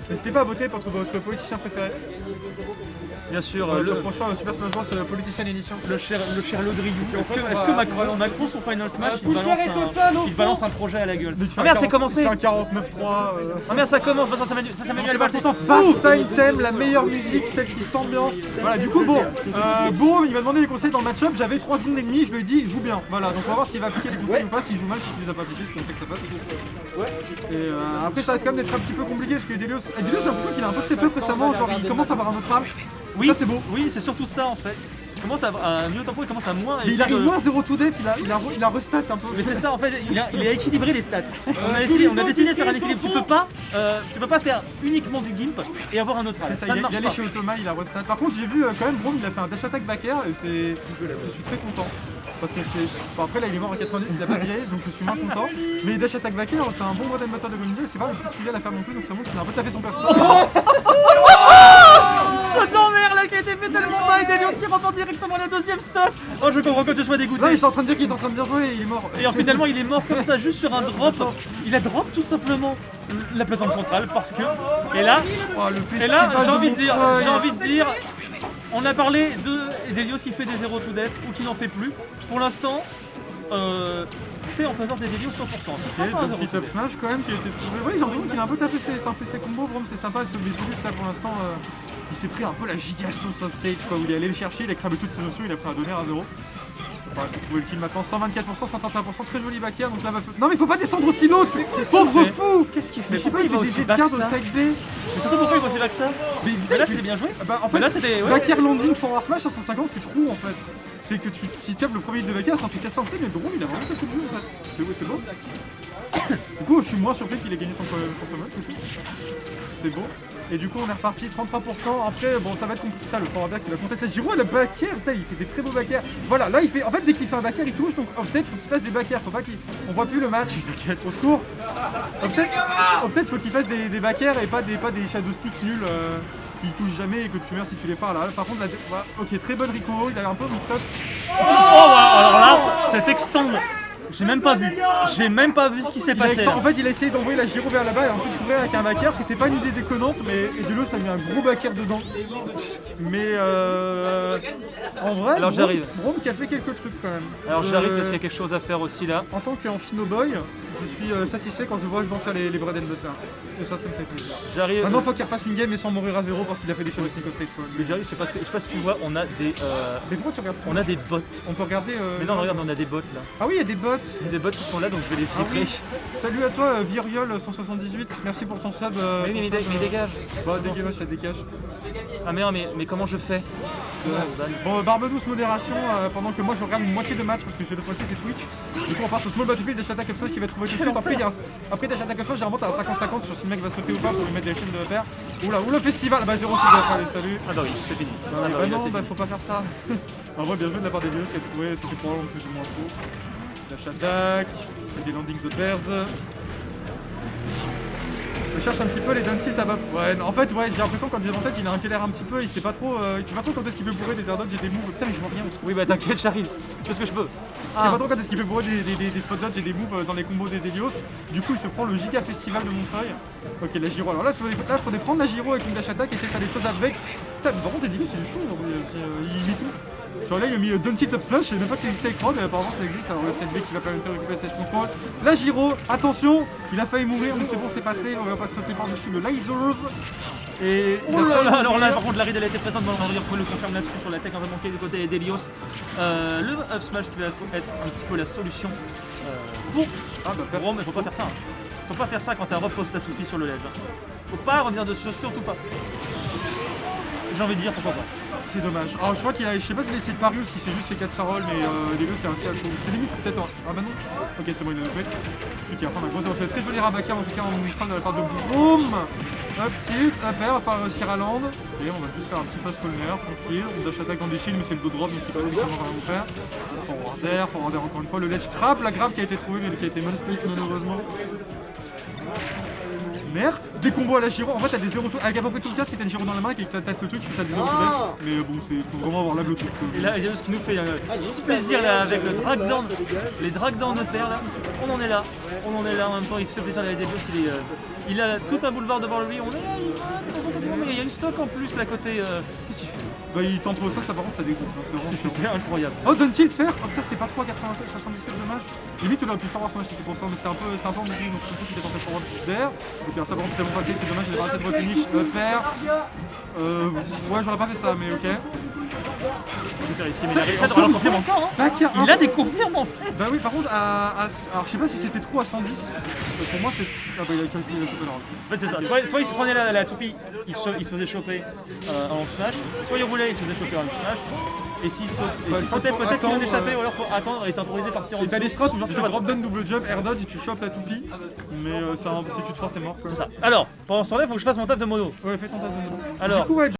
N'hésitez pas à voter pour votre politicien préféré. Bien sûr, Le prochain Super Smash Bros Politician Edition. le cher Lodriou. Est-ce que Macron son Final Smash, il balance un projet à la gueule? Ah merde, c'est commencé! C'est un 49.3. Ah merde, ça commence, ça Samuel Valls, On s'en fout. Time Theme, la meilleure musique, celle qui s'ambiance. Voilà, du coup, bon, Bourm, il m'a demandé les conseils dans le match-up, j'avais 3 secondes et demie, je lui ai dit, joue bien. Voilà, donc on va voir s'il va appliquer les conseils ou pas, s'il joue mal, s'il les a pas appliqués, ce qu'on sait que ça passe. Et après, ça risque quand même d'être un petit peu compliqué parce que Delios, j'ai l'impression qu'il a un peu step up récemment, genre il commence à avoir un autre âme. Oui, ça c'est beau. Oui, c'est surtout ça en fait. Il commence à mieux tempo, il commence à moins. Mais il arrive moins 0 to def, il a restat un peu. Mais c'est ça en fait, il a équilibré les stats. On a décidé de faire un équilibre. Tu peux pas faire uniquement du gimp et avoir un autre âme. Ça ne marche pas. Il est chez Automa, il a restat. Par contre, j'ai vu quand même Braum, il a fait un dash attack back air et je suis très content. Parce que bon, après là il est mort à 90, il a pas viré, donc je suis moins content. Mais dash attack back air, c'est un bon bread moteur de Goninja, c'est pas le plus trivial à faire non plus, donc ça montre qu'il a un peu taffé son perso. Ce d'envers là qui a été fait tellement bas et Delios qui remporte directement le deuxième stop. Oh, je comprends que tu sois dégoûté. Non, mais je suis en train de dire qu'il est en train de bien jouer et il est mort. Et finalement il est mort comme ça juste sur un drop. Il a drop tout simplement la plateforme centrale parce que. Et là, j'ai envie de dire, on a parlé de Delios qui fait des 0 to death ou qui n'en fait plus. Pour l'instant, c'est en faveur des Delios 100%. Un petit top smash quand même qui a été trouvé. Oui, j'ai l'impression qu'il a un peu tapé ses combos, Braum, c'est sympa. Ce Bézulus là pour l'instant, il s'est pris un peu la giga sauce off stage quoi, où il est allé le chercher, il a cramé toutes ses notions, il a pris un donner à 0. Voilà, c'est trouvé le kill maintenant, 124%, 131%, très joli back air, donc là va. Non mais faut pas descendre aussi low, pauvre fou. Qu'est-ce qu'il fait? Mais je sais pas, il va aussi back ça. Mais surtout pourquoi il va aussi back ça? Mais là c'était bien joué. Bah en fait là c'était back air landing forward smash à 150 c'est trop en fait. C'est que tu tapes le premier de back air, ça en fait casser en fait, mais Braum il a vraiment fait le jeu en fait. C'est beau. Du coup je suis moins surpris qu'il ait gagné son match. C'est beau. Et du coup on est reparti 33%. Après bon ça va être compliqué. Putain, le forward air qui va contester Giro, le back air, il fait des très beaux back air. Voilà, là il fait. En fait dès qu'il fait un back air il touche, donc offstage faut qu'il fasse des back air, faut pas qu'il. On voit plus le match. Au secours. Offstage faut qu'il fasse des back air et pas des shadow stick nuls qui touchent jamais et que tu meurs si tu les pars là. Par contre là, voilà. Ok, très bonne Rico, il a un peu mix-up. Oh alors là, cet extend. J'ai même pas vu ce qui s'est passé. En fait, il a essayé d'envoyer la gyro vers là-bas et en fait couvrir avec un backer. C'était pas une idée déconnante, mais Delios a mis un gros backer dedans. Mais en vrai, alors j'arrive. Braum qui a fait quelques trucs quand même. Alors j'arrive parce qu'il y a quelque chose à faire aussi là. En tant qu'Amphino Boy, je suis satisfait quand je vois que je vais en faire les bread and butter. Et ça me fait plaisir. J'arrive. Maintenant, faut qu'il refasse une game et sans mourir à 0 parce qu'il a fait des shadow sneak stage. Mais j'arrive, je sais pas si tu vois, on a des. Mais pourquoi tu regardes? On a des bots. On peut regarder. Mais non, regarde, on a des bots là. Ah oui, il y a des bots. Il y a des bots qui sont là donc je vais les filtrer. Salut à toi Viriol 178, merci pour ton sub. Mais dégage. Bah dégage, ça dégage. Ah merde, mais comment je fais? Bon, barbe douce modération pendant que moi je regarde une moitié de match parce que l'autre moitié c'est Twitch. Du coup on passe au small battlefield dash attack upstage qui va être trouvé tout de suite. Après dash attack upstage j'ai remonté à 50-50 sur si le mec va sauter ou pas pour lui mettre des chaînes de faire. Oula festival, bah 0 tout allez salut. Ah bah oui, c'est fini. Non, bah faut pas faire ça. En vrai bien joué de la part des vieux qui a trouvé, c'était probablement plus ou moins faux. Dash attack, des landings de bears. Je cherche un petit peu les down tilt à bas. Ouais, en fait, j'ai l'impression quand il est en tête, il a un l'air un petit peu, il sait pas trop quand est-ce qu'il peut bourrer des air dodge et des moves. Putain, mais je vois rien. Oui, bah t'inquiète, j'arrive. Qu'est-ce que je peux? Je sais pas trop quand est-ce qu'il peut bourrer des spot dodge et des moves dans les combos des Delios. Du coup, il se prend le giga festival de Montreuil. Ok, la gyro. Alors là, il faudrait prendre la gyro avec une dash attack et essayer de faire des choses avec. Putain, mais par contre, Delios, il est chaud. Il met tout. Genre là il a mis Down Tilt Up Smash, je savais même pas que ça existait avec Rod, mais apparemment ça existe, alors le CLB qui va permettre de récupérer Sage Control. La gyro, attention, il a failli mourir mais c'est bon, c'est passé, on va pas sauter par-dessus le lasers. Et oh là là, alors là par contre la ride elle a été présente, on va le confirme là-dessus sur la tech, on va manquer du côté des Delios. Le Up Smash qui va être un petit peu la solution pour Braum, mais faut pas faire ça. Faut pas faire ça quand t'as repost à toupie sur le LED. Faut pas revenir dessus, surtout pas. J'ai envie de dire pourquoi pas. C'est dommage. Alors je crois qu'il a, je sais pas s'il a essayé de parier ou si c'est juste ses 4 charolles, mais les deux c'était un ciel. C'est limite peut-être. Ah bah non. Ok, c'est bon, il a fait. Celui qui a un gros fait très joli rabacker en tout cas en neutral de la part de Boom. Up tilt, up air, on va pas réussir à land. Et on va juste faire un petit pass corner, tranquille. On dash attaque dans des shields, mais c'est le dos drop, donc c'est pas vraiment rien à faire. Forward air encore une fois, le ledge trap, la grab qui a été trouvée, mais qui a été mal space malheureusement. Merde, des combos à la gyro, en fait t'as des 0 tours, avec à peu près tout le cas si t'as une gyro dans la main et que t'as le truc, t'as des 0 tours. Mais bon, faut vraiment avoir la blotte. Et là, il y a ce qui nous fait un petit plaisir là, avec le drag down, les drag down de pair là, on en est là en même temps, il se fait plaisir à la Delios, Il a tout un boulevard devant lui, on est là, mais il y a une stock en plus là côté. Qu'est-ce qu'il fait? Bah il tente ça, par contre ça dégoûte. Hein, C'est incroyable. Oh, Dunfield faire. Oh putain, c'était pas 3, 87, 77, dommage. Limite, il aurait pu forward smash si c'est pour ça, mais c'était un peu en musique, donc je comprends qu'il était tenté forward d'air. Ok, ça par contre c'était bon passé, c'est dommage, il avait raté de repunish. Père. Ouais, j'aurais pas fait ça, mais ok. C'était risqué, mais il a réussi à avoir la confirme encore. Hein. Il a des confirmes en fait. Bah oui, par contre, alors je sais pas si c'était trop à 110. Pour moi, c'est. Ah bah il a calculé la chopé là. En fait, c'est ça. Soit il se prenait la toupie, il faisait choper en smash, soit il roulait, il se faisait choper en smash. Et s'il sautait, peut-être qu'il en échappait, ou alors faut attendre et temporiser, partir en dessous. Et t'as des strats où genre tu drop down, double jump, air dodge et tu chopes la toupie. Mais c'est cul de fort, t'es mort quoi. C'est ça. Alors, pendant ce temps-là, il faut que je fasse mon taf de mono. Ouais, fais ton taf de mono. Alors. Du coup, ouais,